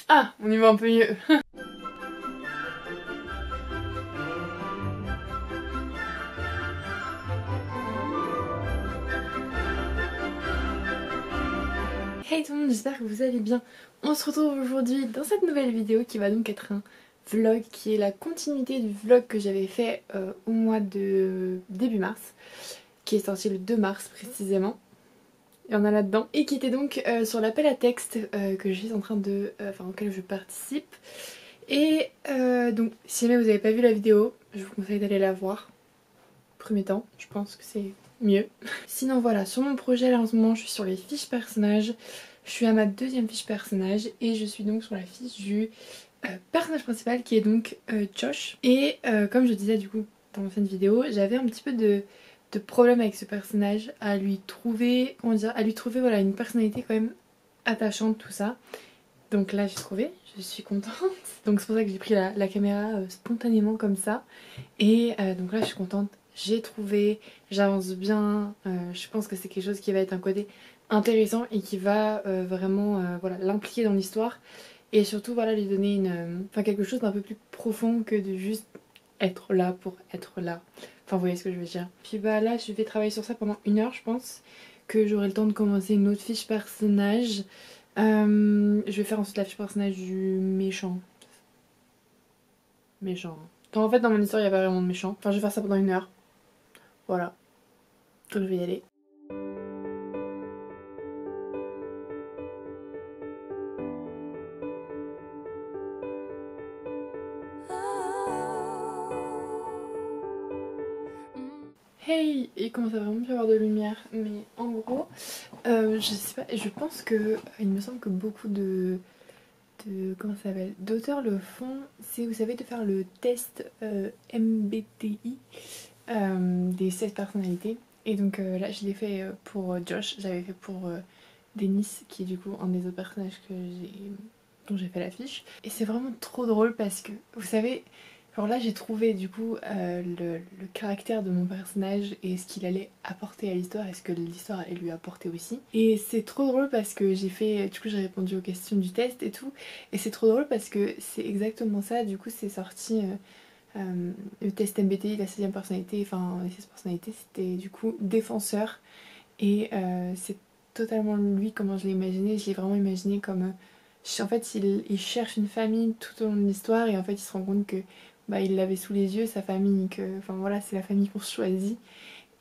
Ah, on y va un peu mieux. Hey tout le monde, j'espère que vous allez bien. On se retrouve aujourd'hui dans cette nouvelle vidéo qui va donc être un vlog qui est la continuité du vlog que j'avais fait au mois de début mars, qui est sorti le 2 mars précisément. Il y en a là-dedans. Et qui était donc sur l'appel à texte que je suis en train de... auquel je participe. Et donc si jamais vous n'avez pas vu la vidéo, je vous conseille d'aller la voir. Premier temps, je pense que c'est mieux. Sinon voilà, sur mon projet là en ce moment je suis sur les fiches personnages. Je suis à ma deuxième fiche personnage et je suis donc sur la fiche du personnage principal qui est donc Josh. Et comme je disais du coup dans l'ancienne vidéo, j'avais un petit peu de problème avec ce personnage, à lui trouver, comment dire, à lui trouver voilà, une personnalité quand même attachante, tout ça. Donc là j'ai trouvé, je suis contente. Donc c'est pour ça que j'ai pris la caméra spontanément comme ça. Et donc là je suis contente, j'ai trouvé, j'avance bien, je pense que c'est quelque chose qui va être un côté intéressant et qui va vraiment voilà, l'impliquer dans l'histoire. Et surtout voilà, lui donner quelque chose d'un peu plus profond que de juste être là pour être là. Enfin vous voyez ce que je veux dire. Puis bah là je vais travailler sur ça pendant 1 heure je pense, que j'aurai le temps de commencer une autre fiche personnage. Je vais faire ensuite la fiche personnage du méchant. Méchant. En fait dans mon histoire il n'y a pas vraiment de méchant. Enfin je vais faire ça pendant 1 heure. Voilà. Donc je vais y aller. Hey, il commence à vraiment plus avoir de lumière, mais en gros, je sais pas, je pense que il me semble que beaucoup comment ça s'appelle, d'auteurs le font, c'est vous savez de faire le test MBTI des 16 personnalités. Et donc là je l'ai fait pour Josh, j'avais fait pour Denis qui est du coup un des autres personnages dont j'ai fait l'affiche. Et c'est vraiment trop drôle parce que vous savez, alors là j'ai trouvé du coup le caractère de mon personnage et ce qu'il allait apporter à l'histoire et ce que l'histoire allait lui apporter aussi. Et c'est trop drôle parce que du coup j'ai répondu aux questions du test et tout. Et c'est trop drôle parce que c'est exactement ça, du coup c'est sorti... le test MBTI, la 16e personnalité, enfin les 16 personnalités, c'était du coup défenseur. Et c'est totalement lui comment je l'ai imaginé. Je l'ai vraiment imaginé comme... en fait, il cherche une famille tout au long de l'histoire et en fait, il se rend compte que bah, il l'avait sous les yeux, sa famille, que... Enfin voilà, c'est la famille qu'on choisit.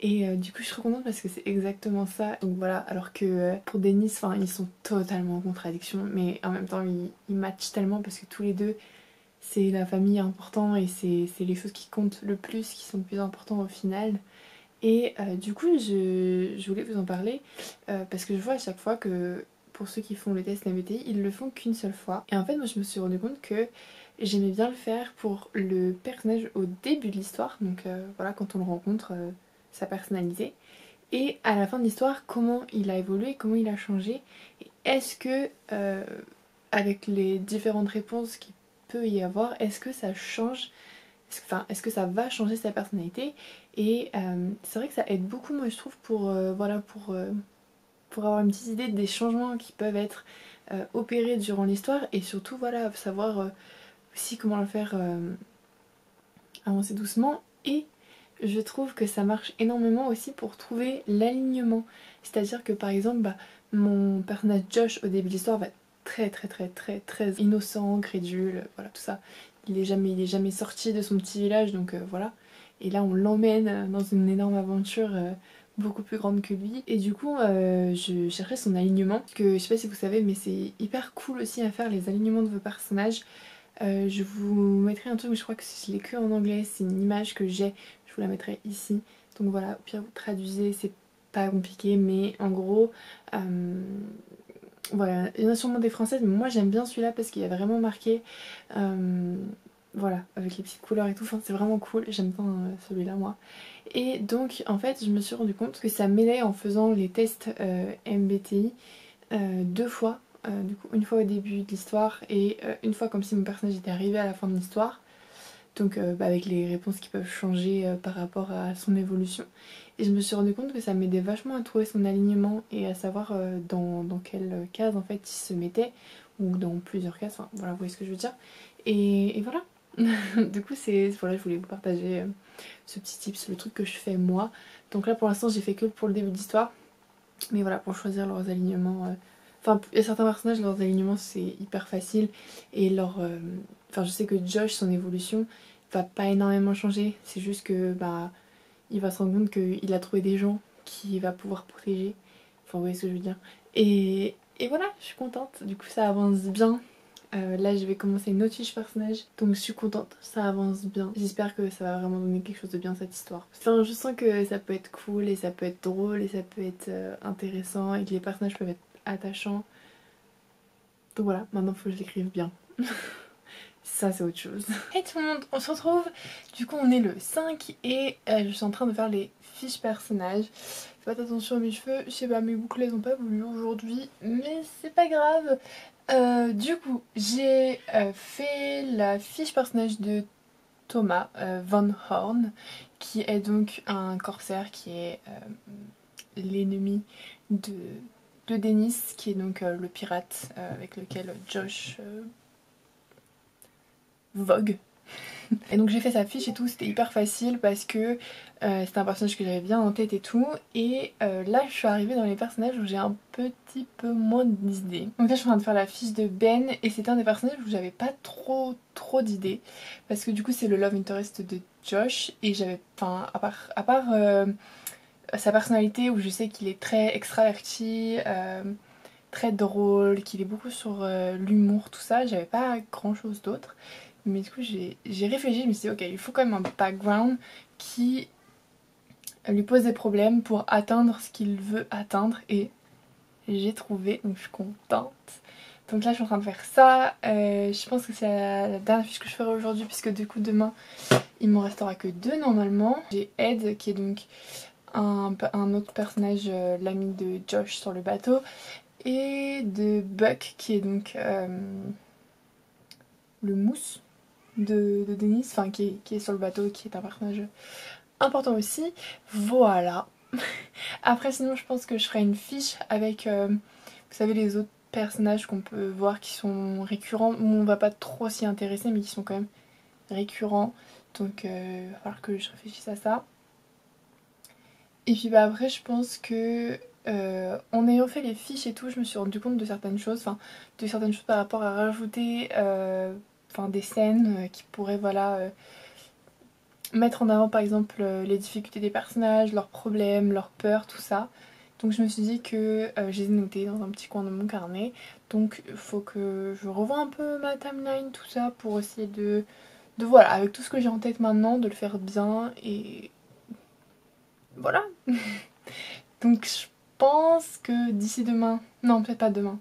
Et du coup, je suis trop contente parce que c'est exactement ça. Donc voilà, alors que pour Denis, enfin, ils sont totalement en contradiction, mais en même temps, ils matchent tellement parce que tous les deux, c'est la famille important et c'est les choses qui comptent le plus, qui sont le plus importantes au final. Et du coup, je voulais vous en parler parce que je vois à chaque fois que pour ceux qui font le test MBTI, ils le font qu'une seule fois. Et en fait, moi, je me suis rendu compte que j'aimais bien le faire pour le personnage au début de l'histoire. Donc voilà, quand on le rencontre, sa personnalité. Et à la fin de l'histoire, comment il a évolué, comment il a changé. Et est-ce que, avec les différentes réponses qu'il peut y avoir, est-ce que ça change, est-ce que ça va changer sa personnalité. Et c'est vrai que ça aide beaucoup, moi je trouve, voilà, pour avoir une petite idée des changements qui peuvent être opérés durant l'histoire et surtout voilà, savoir aussi comment le faire avancer doucement. Et je trouve que ça marche énormément aussi pour trouver l'alignement. C'est-à-dire que par exemple, bah, mon personnage Josh au début de l'histoire va être très innocent, crédule, voilà tout ça. Il est jamais sorti de son petit village, donc voilà. Et là on l'emmène dans une énorme aventure beaucoup plus grande que lui. Et du coup je cherchais son alignement. Parce que je sais pas si vous savez, mais c'est hyper cool aussi à faire les alignements de vos personnages. Je vous mettrai un truc, mais je crois que je l'ai que en anglais, c'est une image que j'ai, je vous la mettrai ici. Donc voilà, au pire vous traduisez, c'est pas compliqué, mais en gros, voilà, il y en a sûrement des françaises, mais moi j'aime bien celui-là parce qu'il y a vraiment marqué, voilà, avec les petites couleurs et tout, enfin, c'est vraiment cool, j'aime bien celui-là moi. Et donc en fait je me suis rendu compte que ça m'aidait en faisant les tests MBTI 2 fois. Du coup, une fois au début de l'histoire et une fois comme si mon personnage était arrivé à la fin de l'histoire. Donc avec les réponses qui peuvent changer par rapport à son évolution. Et je me suis rendu compte que ça m'aidait vachement à trouver son alignement et à savoir dans quelle case en fait il se mettait, ou dans plusieurs cases, enfin voilà, vous voyez ce que je veux dire. Et voilà. Du coup voilà, je voulais vous partager ce petit tips, le truc que je fais moi. Donc là pour l'instant j'ai fait que pour le début d'histoire. Mais voilà, pour choisir leurs alignements... Enfin, il y a certains personnages, leurs alignements c'est hyper facile. Et enfin je sais que Josh, son évolution va pas énormément changer. C'est juste que bah il va se rendre compte qu'il a trouvé des gens qui va pouvoir protéger. Enfin, vous voyez ce que je veux dire. Et voilà, je suis contente. Du coup, ça avance bien. Là, je vais commencer une autre fiche personnage. Donc, je suis contente. Ça avance bien. J'espère que ça va vraiment donner quelque chose de bien, cette histoire. Enfin, je sens que ça peut être cool et ça peut être drôle et ça peut être intéressant et que les personnages peuvent être attachants. Donc voilà, maintenant, il faut que je l'écrive bien. Ça c'est autre chose. Hey tout le monde, on se retrouve. Du coup on est le 5 et je suis en train de faire les fiches personnages. Faites attention à mes cheveux, je sais pas, mes boucles elles ont pas voulu aujourd'hui, mais c'est pas grave. Du coup j'ai fait la fiche personnage de Thomas Van Horn, qui est donc un corsaire qui est l'ennemi de Dennis, qui est donc le pirate avec lequel Josh vogue. Et donc j'ai fait sa fiche et tout, c'était hyper facile parce que c'était un personnage que j'avais bien en tête et tout. Et là je suis arrivée dans les personnages où j'ai un petit peu moins d'idées. Donc là je suis en train de faire la fiche de Ben et c'est un des personnages où j'avais pas trop d'idées. Parce que du coup c'est le love interest de Josh et j'avais, enfin à part sa personnalité où je sais qu'il est très extraverti, très drôle, qu'il est beaucoup sur l'humour, tout ça, j'avais pas grand chose d'autre. Mais du coup j'ai réfléchi, je me suis dit ok, il faut quand même un background qui lui pose des problèmes pour atteindre ce qu'il veut atteindre et j'ai trouvé, donc je suis contente. Donc là je suis en train de faire ça, je pense que c'est la dernière fiche que je ferai aujourd'hui puisque du coup demain il m'en restera que 2 normalement. J'ai Ed qui est donc un autre personnage, l'ami de Josh sur le bateau, et de Buck qui est donc le mousse de Dennis, enfin qui est sur le bateau, qui est un personnage important aussi. Voilà. Après sinon je pense que je ferai une fiche avec, vous savez, les autres personnages qu'on peut voir qui sont récurrents, où on va pas trop s'y intéresser mais qui sont quand même récurrents. Donc il va falloir que je réfléchisse à ça. Et puis bah après je pense que en ayant fait les fiches et tout, je me suis rendu compte de certaines choses, enfin de certaines choses par rapport à rajouter enfin des scènes qui pourraient voilà mettre en avant par exemple les difficultés des personnages, leurs problèmes, leurs peurs, tout ça. Donc je me suis dit que je les ai notées dans un petit coin de mon carnet. Donc il faut que je revoie un peu ma timeline, tout ça, pour essayer de voilà, avec tout ce que j'ai en tête maintenant, de le faire bien et voilà. Donc je pense que d'ici demain, non peut-être pas demain,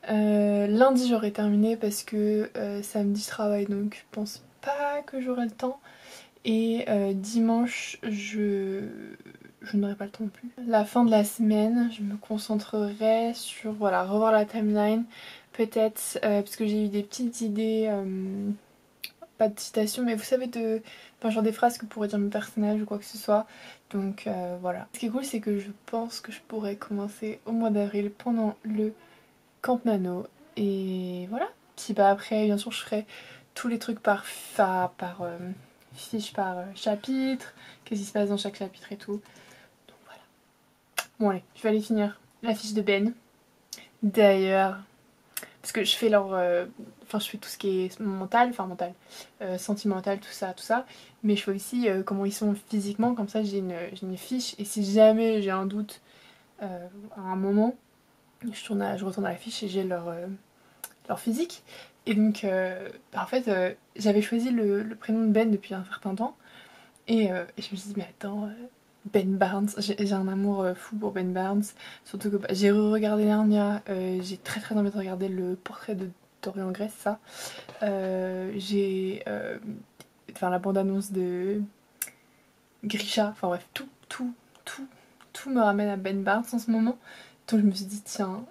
lundi j'aurai terminé parce que samedi je travaille donc je pense pas que j'aurai le temps. Et dimanche je n'aurai pas le temps non plus. La fin de la semaine je me concentrerai sur voilà, revoir la timeline peut-être parce que j'ai eu des petites idées, pas de citations mais vous savez enfin, genre des phrases que pourraient dire mes personnages ou quoi que ce soit. Donc voilà. Ce qui est cool c'est que je pense que je pourrais commencer au mois d'avril pendant le Camp Nano. Et voilà. Puis bah après bien sûr je ferai tous les trucs par fiche par chapitre, qu'est-ce qui se passe dans chaque chapitre et tout. Donc voilà. Bon allez, je vais aller finir la fiche de Ben. D'ailleurs, parce que je fais enfin je fais tout ce qui est mental, enfin mental, sentimental, tout ça. Mais je fais aussi comment ils sont physiquement, comme ça j'ai une fiche. Et si jamais j'ai un doute à un moment, je retourne à la fiche et j'ai leur physique. Et donc bah, en fait j'avais choisi le prénom de Ben depuis un certain temps. Et je me suis dit mais attends, Ben Barnes, j'ai un amour fou pour Ben Barnes. Surtout que bah, j'ai re-regardé Narnia, j'ai très envie de regarder le portrait de Dorian Gray, ça. J'ai enfin la bande-annonce de Grisha, enfin bref, tout me ramène à Ben Barnes en ce moment. Donc je me suis dit tiens,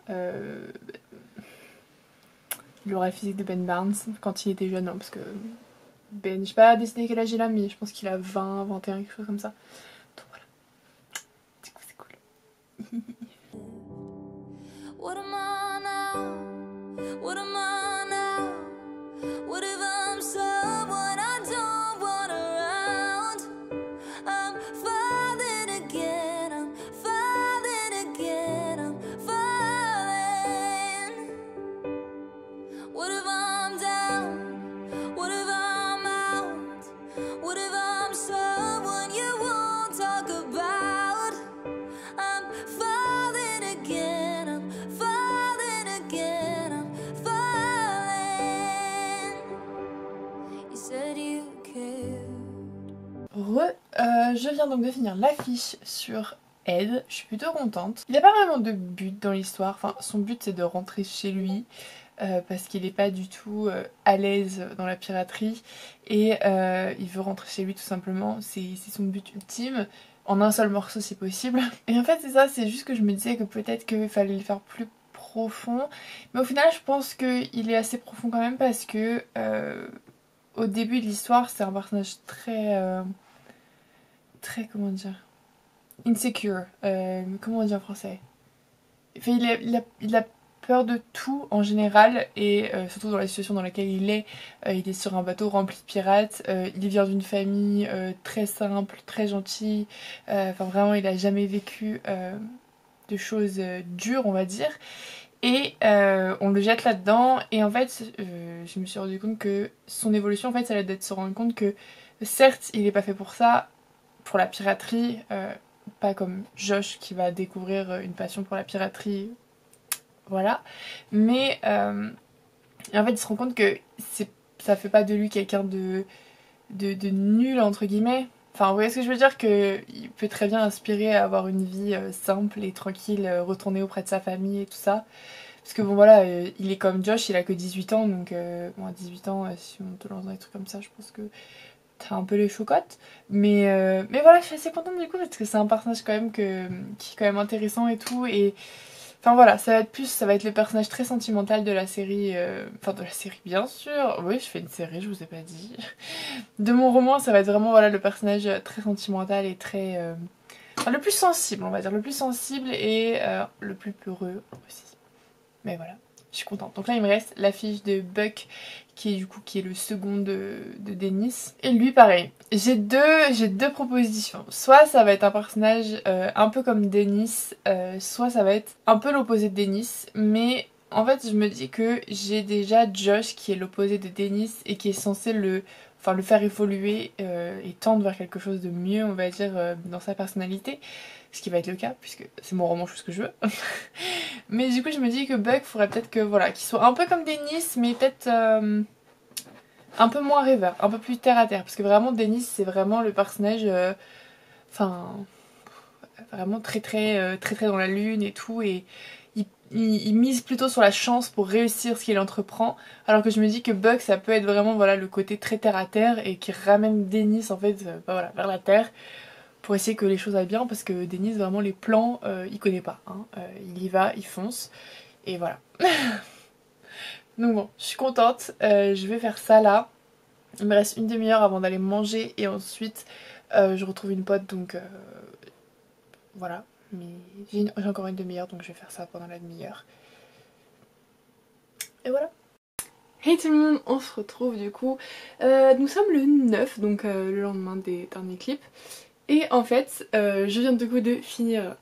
il aura le physique de Ben Barnes quand il était jeune, hein, parce que Ben. J'ai pas décidé quel âge il a, mais je pense qu'il a 20, 21, quelque chose comme ça. Donc voilà. Du coup, c'est cool. What am I now? What am I now? What if I'm someone I don't want around? I'm falling again, I'm falling again, I'm falling. What if I'm down? What if I'm out? What if I'm someone you won't talk about? I'm falling again, I'm falling again, I'm falling. You said you cared. Je viens donc de finir l'affiche sur Ed, je suis plutôt contente. Il n'y a pas vraiment de but dans l'histoire, enfin son but c'est de rentrer chez lui parce qu'il n'est pas du tout à l'aise dans la piraterie et il veut rentrer chez lui tout simplement, c'est son but ultime, en un seul morceau si possible. Et en fait c'est ça, c'est juste que je me disais que peut-être qu'il fallait le faire plus profond, mais au final je pense qu'il est assez profond quand même parce que au début de l'histoire c'est un personnage très comment dire, insecure, comment on dit en français, enfin, il a peur de tout en général et surtout dans la situation dans laquelle il est sur un bateau rempli de pirates, il vient d'une famille très simple, très gentille, enfin vraiment il a jamais vécu de choses dures on va dire et on le jette là-dedans et en fait je me suis rendu compte que son évolution en fait ça allait d'être se rendre compte que certes il est pas fait pour ça, pour la piraterie, pas comme Josh qui va découvrir une passion pour la piraterie, voilà, mais en fait il se rend compte que ça fait pas de lui quelqu'un de nul entre guillemets, enfin vous voyez ce que je veux dire, qu'il peut très bien aspirer à avoir une vie simple et tranquille, retourner auprès de sa famille et tout ça, parce que bon voilà, il est comme Josh, il a que 18 ans, donc bon à 18 ans si on te lance dans des trucs comme ça je pense que t'as un peu les chocottes, mais voilà, je suis assez contente du coup parce que c'est un personnage quand même qui est quand même intéressant et tout, et enfin voilà, ça va être le personnage très sentimental de la série, enfin de la série bien sûr, oui je fais une série, je vous ai pas dit, de mon roman ça va être vraiment voilà le personnage très sentimental et très, enfin, le plus sensible on va dire, le plus sensible et le plus peureux aussi, mais voilà. Je suis contente. Donc là il me reste l'affiche de Buck qui est le second de Dennis. Et lui pareil. J'ai deux propositions. Soit ça va être un personnage un peu comme Dennis, soit ça va être un peu l'opposé de Dennis. Mais en fait je me dis que j'ai déjà Josh qui est l'opposé de Dennis et qui est censé le faire évoluer et tendre vers quelque chose de mieux on va dire dans sa personnalité. Ce qui va être le cas puisque c'est mon roman, je fais ce que je veux. Mais du coup je me dis que Buck faudrait peut-être que voilà, qu'il soit un peu comme Dennis mais peut-être un peu moins rêveur, un peu plus terre à terre. Parce que vraiment Dennis c'est vraiment le personnage enfin vraiment très dans la lune et tout, et il mise plutôt sur la chance pour réussir ce qu'il entreprend, alors que je me dis que Buck ça peut être vraiment voilà le côté très terre à terre et qui ramène Dennis en fait voilà, vers la terre pour essayer que les choses aillent bien, parce que Dennis vraiment les plans il connaît pas hein. Il y va, il fonce et voilà. Donc bon, je suis contente, je vais faire ça là. Il me reste une demi-heure avant d'aller manger et ensuite je retrouve une pote donc voilà. Mais j'ai encore une demi-heure donc je vais faire ça pendant la demi-heure. Et voilà. Hey tout le monde, on se retrouve du coup. Nous sommes le 9, donc le lendemain des derniers clips. Et en fait, je viens du coup de finir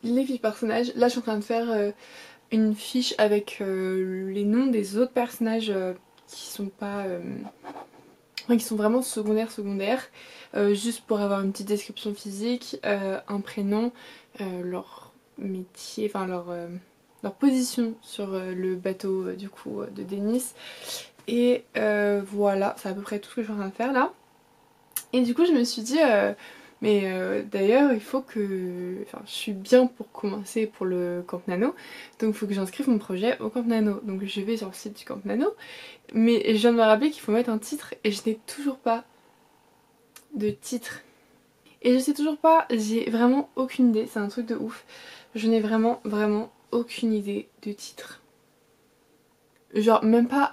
les fiches personnages. Là je suis en train de faire une fiche avec les noms des autres personnages qui sont pas... qui sont vraiment secondaires. Juste pour avoir une petite description physique, un prénom, leur métier, enfin leur position sur le bateau du coup de Dennis. Et voilà, c'est à peu près tout ce que je suis en train de faire là. Et du coup je me suis dit, d'ailleurs il faut que... Enfin je suis bien pour commencer pour le Camp Nano, donc il faut que j'inscrive mon projet au Camp Nano. Donc je vais sur le site du Camp Nano, mais je viens de me rappeler qu'il faut mettre un titre et je n'ai toujours pas de titre. Et je sais toujours pas, j'ai vraiment aucune idée, c'est un truc de ouf. Je n'ai vraiment aucune idée de titre. Genre même pas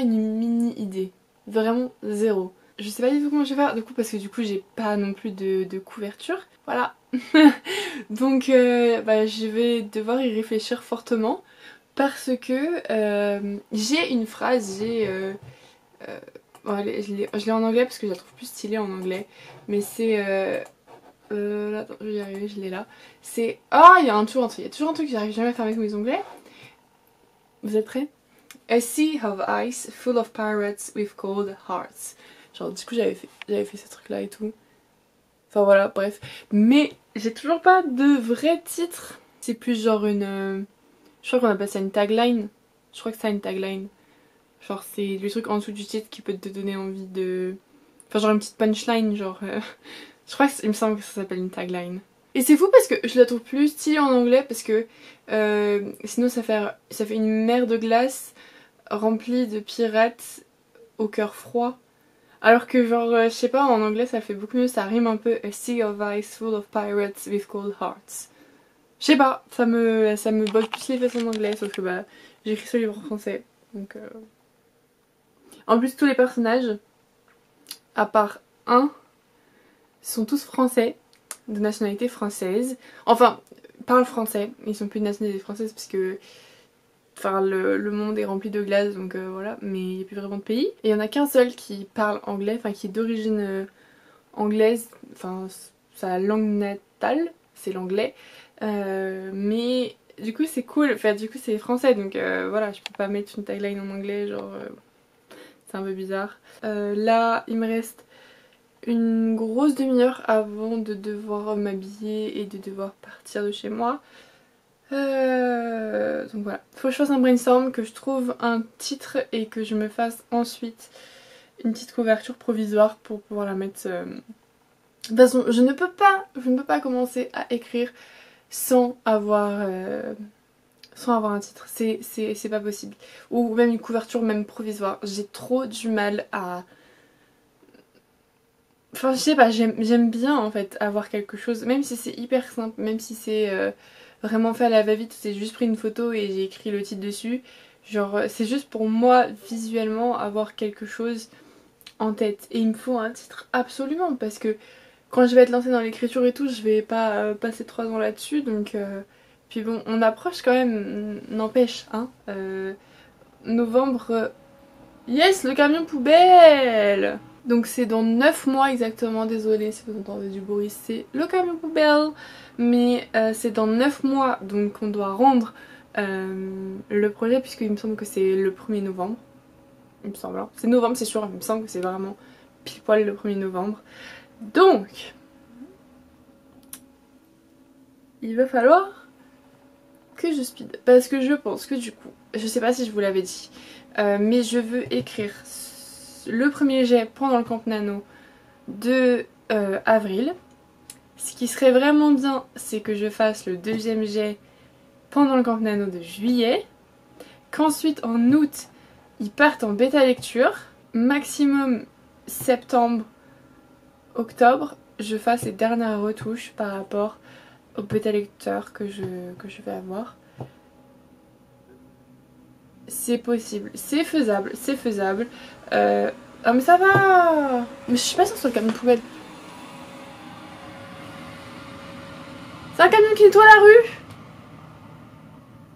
une mini idée. Vraiment zéro. Je sais pas du tout comment je vais faire du coup parce que du coup j'ai pas non plus de couverture. Voilà. Donc bah, je vais devoir y réfléchir fortement parce que j'ai une phrase, bon, je l'ai en anglais parce que je la trouve plus stylée en anglais. Mais c'est... attends, je vais y arriver, je l'ai là. C'est... Ah, il y a toujours un truc. Il y a toujours un truc que j'arrive jamais à faire avec mes onglets. Vous êtes prêts? A sea of ice full of pirates with cold hearts. Genre du coup j'avais fait ce truc là et tout. Enfin voilà, bref. Mais j'ai toujours pas de vrai titre. C'est plus genre une... je crois qu'on appelle ça une tagline. Je crois que c'est une tagline. Genre c'est le truc en dessous du titre qui peut te donner envie de... Enfin genre une petite punchline genre... Je crois qu'il me semble que ça s'appelle une tagline. Et c'est fou parce que je la trouve plus stylée en anglais parce que sinon ça fait une mer de glace remplie de pirates au cœur froid. Alors que genre, je sais pas, en anglais ça fait beaucoup mieux, ça rime un peu A sea of ice full of pirates with cold hearts. Je sais pas, ça me botte plus les fesses en anglais, sauf que bah j'écris ce livre en français. Donc en plus tous les personnages, à part un, sont tous français, de nationalité française. Enfin, parlent français, ils sont plus de nationalité française parce que enfin, le monde est rempli de glace, donc voilà, mais il n'y a plus vraiment de pays. Et il y en a qu'un seul qui parle anglais, enfin qui est d'origine anglaise, enfin sa langue natale, c'est l'anglais. Mais du coup c'est cool, enfin du coup c'est français, donc voilà, je peux pas mettre une tagline en anglais, genre c'est un peu bizarre. Là, il me reste une grosse demi-heure avant de devoir m'habiller et de devoir partir de chez moi. Donc voilà, faut que je fasse un brainstorm, que je trouve un titre et que je me fasse ensuite une petite couverture provisoire pour pouvoir la mettre. De toute façon, je ne peux pas commencer à écrire sans avoir un titre. C'est pas possible. Ou même une couverture même provisoire. J'ai trop du mal à... Enfin je sais pas, j'aime bien en fait avoir quelque chose, même si c'est hyper simple, même si c'est vraiment fait à la va-vite, c'est juste pris une photo et j'ai écrit le titre dessus. Genre c'est juste pour moi visuellement avoir quelque chose en tête. Et il me faut un titre absolument parce que quand je vais être lancée dans l'écriture et tout, je vais pas passer 3 ans là-dessus. Donc puis bon, on approche quand même, n'empêche, hein. Novembre... Yes, le camion poubelle! Donc c'est dans 9 mois exactement, désolée si vous entendez du bruit, c'est le camion poubelle. Mais c'est dans 9 mois, donc on doit rendre le projet, puisqu'il me semble que c'est le 1er novembre. Il me semble, hein. C'est novembre c'est sûr, il me semble que c'est vraiment pile poil le 1er novembre. Donc, il va falloir que je speed. Parce que je pense que du coup, je sais pas si je vous l'avais dit, mais je veux écrire le premier jet pendant le Camp Nano de avril. Ce qui serait vraiment bien, c'est que je fasse le deuxième jet pendant le Camp Nano de juillet. Qu'ensuite, en août, ils partent en bêta lecture. Maximum septembre, octobre, je fasse les dernières retouches par rapport au bêta lecteur que je vais avoir. C'est possible, c'est faisable, c'est faisable. Ah mais ça va. Mais je suis pas sûre sur le camion poubelle. C'est un camion qui nettoie la rue.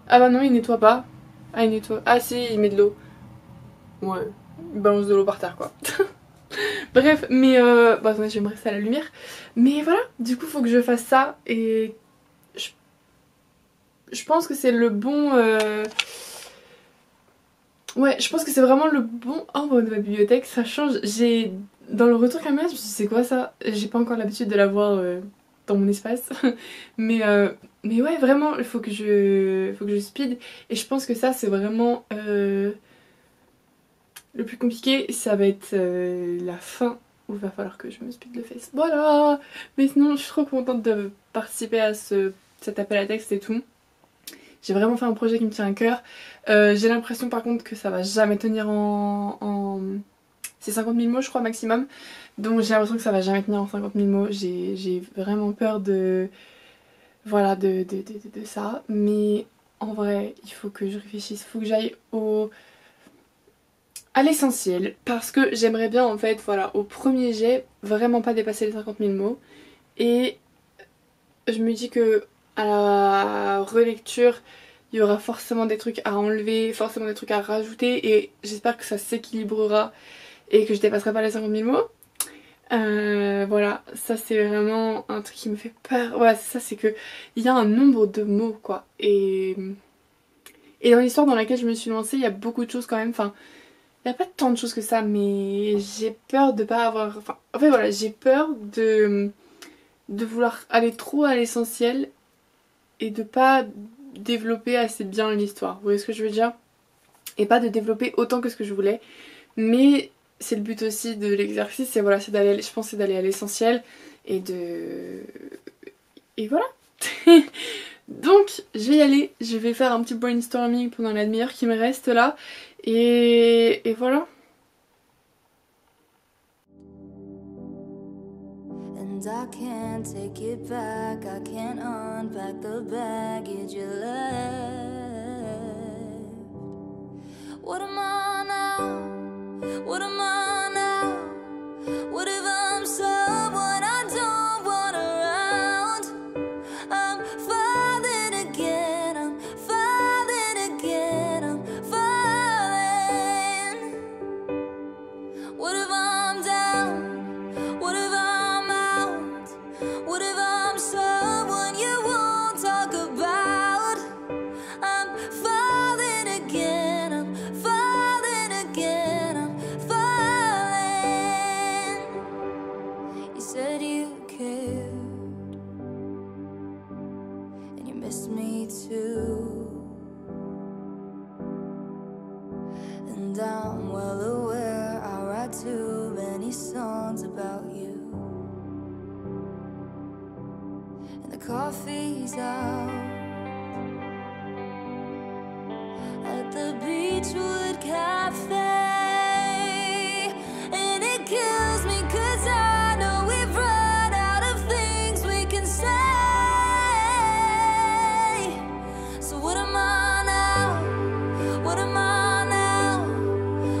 Ah bah non, il nettoie pas. Ah il nettoie. Ah si, il met de l'eau. Ouais, il balance de l'eau par terre quoi. Bref, mais bah attendez, je vais me rester à la lumière. Mais voilà, du coup faut que je fasse ça et je pense que c'est le bon... Ouais, je pense que c'est vraiment le bon endroit de ma bibliothèque, ça change. J'ai... Dans le retour caméra, je me suis dit c'est quoi ça? J'ai pas encore l'habitude de l'avoir dans mon espace. Mais ouais, vraiment, il faut que je speed. Et je pense que ça, c'est vraiment le plus compliqué. Ça va être la fin où il va falloir que je me speed le face. Voilà! Mais sinon, je suis trop contente de participer à cet appel à texte et tout. J'ai vraiment fait un projet qui me tient à cœur. J'ai l'impression par contre que ça va jamais tenir C'est 50 000 mots je crois maximum. Donc j'ai l'impression que ça va jamais tenir en 50 000 mots. J'ai vraiment peur de... Voilà, de ça. Mais en vrai, il faut que je réfléchisse. Il faut que j'aille au à l'essentiel parce que j'aimerais bien en fait, voilà, au premier jet, vraiment pas dépasser les 50 000 mots. Et je me dis que à la relecture, il y aura forcément des trucs à enlever, forcément des trucs à rajouter et j'espère que ça s'équilibrera et que je dépasserai pas les 50 000 mots. Voilà, ça c'est vraiment un truc qui me fait peur. Voilà, c'est ça, c'est que il y a un nombre de mots quoi. Et dans l'histoire dans laquelle je me suis lancée, il y a beaucoup de choses quand même. Enfin, il n'y a pas tant de choses que ça, mais j'ai peur de pas avoir. Enfin, en fait voilà, j'ai peur de vouloir aller trop à l'essentiel et de pas développer assez bien l'histoire. Vous voyez ce que je veux dire? Et pas de développer autant que ce que je voulais. Mais c'est le but aussi de l'exercice, et voilà, c'est d'aller, je pense, c'est d'aller à l'essentiel et de... Et voilà. Donc, je vais y aller, je vais faire un petit brainstorming pendant la demi-heure qui me reste là, et voilà. And I can't take it back, I can't unpack the baggage you left. What am I now? What am I now? What if I'm someone I don't want around? I'm falling again, I'm falling again, I'm falling. What if I'm down? What if I'm out? What if I'm someone you won't talk about? I'm falling again, I'm falling again, I'm falling. You said you cared, and you missed me too. And I'm well aware I write too many songs about you. And the coffee's out at the Beechwood Cafe, and it kills me 'cause I know we've run out of things we can say. So what am I now? What am I now?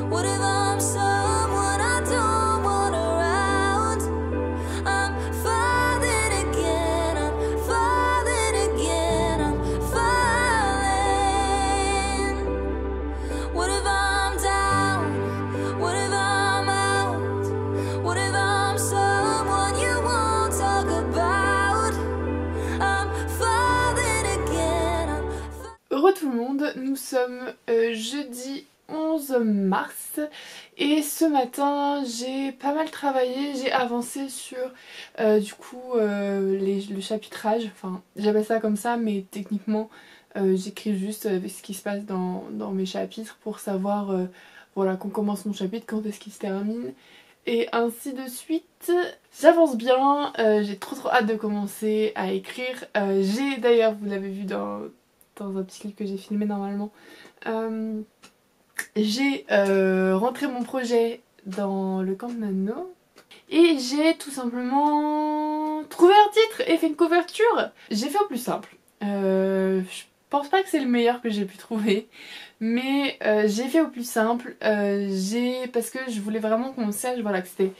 What if I'm someone I don't want around? I'm falling again, I'm falling again, I'm falling. What if I'm down? What if I'm out? What if I'm someone you won't talk about? I'm falling again, I'm Heureux tout le monde, nous sommes jeudi 11 mars et ce matin j'ai pas mal travaillé, j'ai avancé sur du coup le chapitrage, enfin j'appelle ça comme ça mais techniquement j'écris juste ce qui se passe dans mes chapitres pour savoir voilà, quand commence mon chapitre, quand est-ce qu'il se termine et ainsi de suite. J'avance bien, j'ai trop hâte de commencer à écrire. J'ai d'ailleurs, vous l'avez vu dans un petit clip que j'ai filmé normalement, j'ai rentré mon projet dans le camp de Nano et j'ai tout simplement trouvé un titre et fait une couverture. J'ai fait au plus simple. Je pense pas que c'est le meilleur que j'ai pu trouver, mais j'ai fait au plus simple. Parce que je voulais vraiment qu'on sache, voilà, que c'était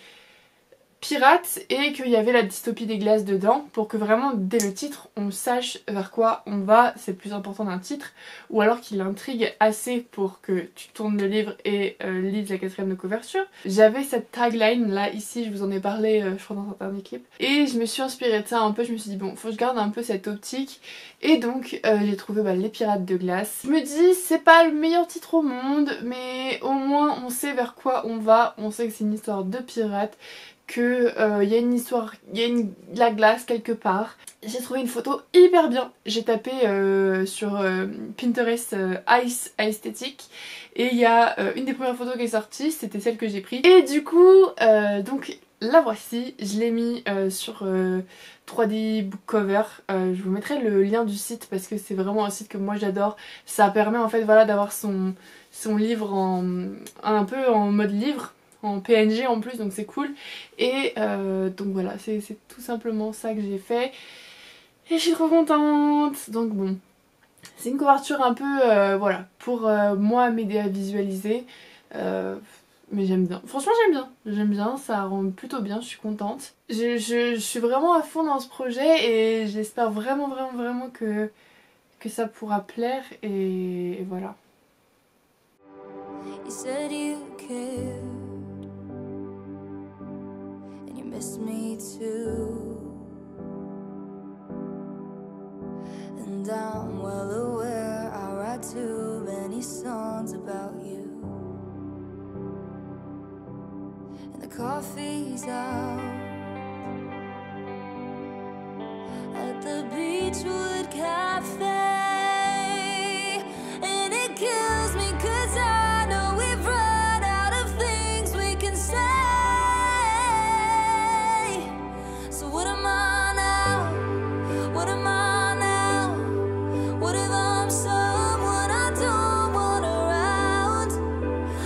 pirate et qu'il y avait la dystopie des glaces dedans pour que vraiment dès le titre on sache vers quoi on va, c'est le plus important d'un titre, ou alors qu'il intrigue assez pour que tu tournes le livre et lises la 4e de couverture. J'avais cette tagline là ici, je vous en ai parlé je crois dans un dernier clip, et je me suis inspirée de ça un peu, je me suis dit bon faut que je garde un peu cette optique et donc j'ai trouvé les pirates de glace. Je me dis c'est pas le meilleur titre au monde mais au moins on sait vers quoi on va, on sait que c'est une histoire de pirates, que y a une histoire, il y a la glace quelque part. J'ai trouvé une photo hyper bien. J'ai tapé sur Pinterest Ice Aesthetic et il y a une des premières photos qui est sortie, c'était celle que j'ai prise. Et du coup, donc la voici, je l'ai mis sur 3D Book Cover. Je vous mettrai le lien du site parce que c'est vraiment un site que moi j'adore. Ça permet en fait voilà d'avoir son livre un peu en mode livre, en PNG en plus, donc c'est cool. Et donc voilà, c'est tout simplement ça que j'ai fait et je suis trop contente. Donc bon, c'est une couverture un peu voilà, pour moi m'aider à visualiser. Mais j'aime bien, franchement j'aime bien, ça rend plutôt bien, je suis contente. Je suis vraiment à fond dans ce projet et j'espère vraiment que ça pourra plaire et voilà. You said you cared, and you miss me too. And I'm well aware I write too many songs about you. And the coffee's out at the Beechwood Cafe. And it kills me 'cause I know we've run out of things we can say. So what am I now? What am I now? What if I'm someone I don't want around?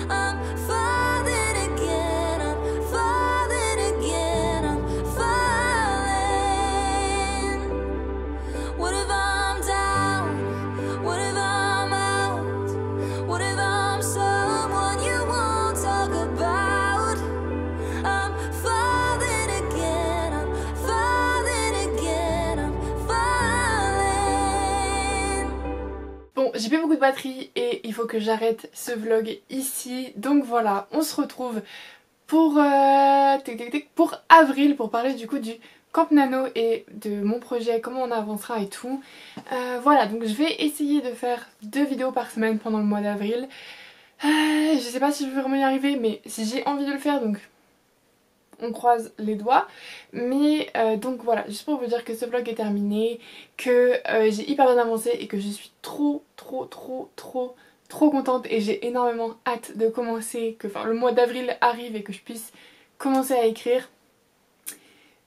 I'm falling again, I'm falling again, I'm falling. What if I'm down? What if I'm out? What if I'm someone you won't talk about? I'm falling again, I'm falling again, I'm falling. Bon, j'ai plus beaucoup de batterie et il faut que j'arrête ce vlog ici. Donc voilà, on se retrouve pour, pour avril pour parler du coup du Camp Nano et de mon projet, comment on avancera et tout. Voilà, donc je vais essayer de faire 2 vidéos par semaine pendant le mois d'avril. Je sais pas si je vais vraiment y arriver, mais si j'ai envie de le faire, donc on croise les doigts. Mais donc voilà, juste pour vous dire que ce vlog est terminé, que j'ai hyper bien avancé et que je suis trop contente et j'ai énormément hâte de commencer, que le mois d'avril arrive et que je puisse commencer à écrire.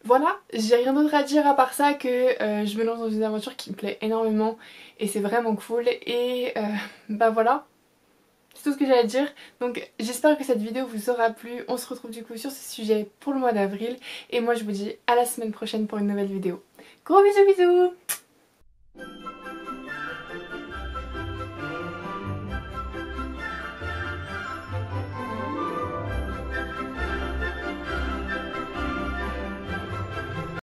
Voilà, j'ai rien d'autre à dire à part ça que je me lance dans une aventure qui me plaît énormément et c'est vraiment cool et bah voilà. C'est tout ce que j'ai à dire. Donc j'espère que cette vidéo vous aura plu. On se retrouve du coup sur ce sujet pour le mois d'avril. Et moi je vous dis à la semaine prochaine pour une nouvelle vidéo. Gros bisous bisous.